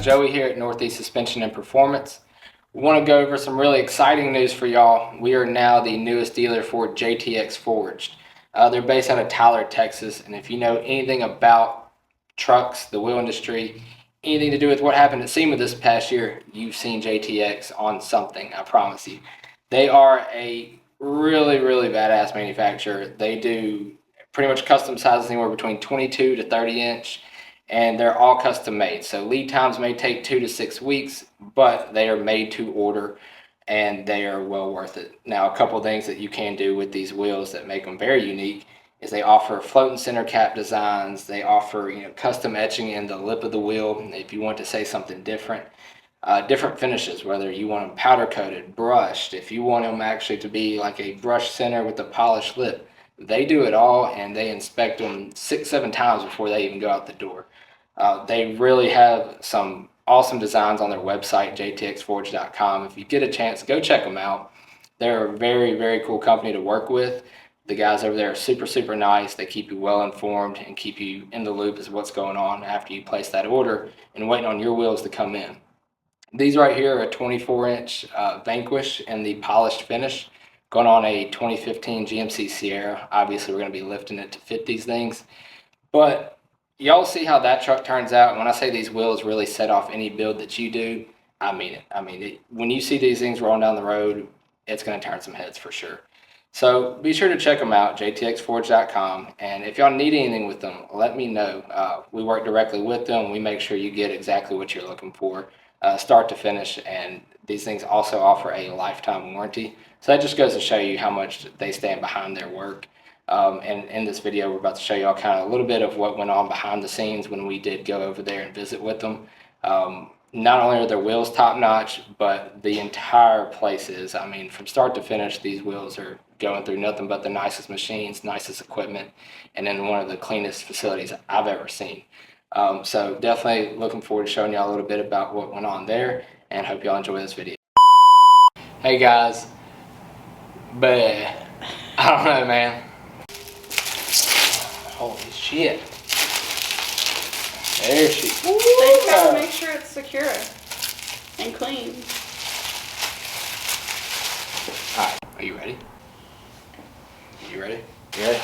guys, Joey here at Northeast Suspension and Performance. We want to go over some really exciting news for y'all. We are now the newest dealer for JTX Forged. They're based out of Tyler, Texas, and if you know anything about trucks, the wheel industry, anything to do with what happened at SEMA this past year, you've seen JTX on something, I promise you. They are a really badass manufacturer. They do pretty much custom sizes anywhere between 22 to 30 inch. And they're all custom made. So lead times may take 2 to 6 weeks, but they are made to order and they are well worth it. Now, a couple of things that you can do with these wheels that make them very unique is they offer floating center cap designs. They offer, custom etching in the lip of the wheel if you want to say something different. Different finishes, whether you want them powder coated, brushed, if you want them actually to be like a brush center with a polished lip. They do it all, and they inspect them 6-7 times before they even go out the door. They really have some awesome designs on their website, jtxforge.com. If you get a chance, go check them out. They're a very cool company to work with. The guys over there are super nice. They keep you well informed and keep you in the loop as to what's going on after you place that order and waiting on your wheels to come in. These right here are a 24-inch Vanquish in the polished finish, going on a 2015 GMC Sierra. Obviously, we're going to be lifting it to fit these things. But y'all see how that truck turns out. And when I say these wheels really set off any build that you do, I mean it. When you see these things rolling down the road, it's going to turn some heads for sure. So be sure to check them out, jtxforge.com. And if y'all need anything with them, let me know. We work directly with them. We make sure you get exactly what you're looking for, start to finish. And these things also offer a lifetime warranty. So that just goes to show you how much they stand behind their work. And in this video, we're about to show y'all kind of a little bit of what went on behind the scenes when we did go over there and visit with them. Not only are their wheels top notch, but the entire place is. I mean, from start to finish, these wheels are going through nothing but the nicest machines, nicest equipment, and in one of the cleanest facilities I've ever seen. So definitely looking forward to showing y'all a little bit about what went on there, and hope y'all enjoy this video. Hey guys, but I don't know, man. Holy shit. There she is. So you gotta make sure it's secure and clean. Alright, are you ready? You ready? You ready?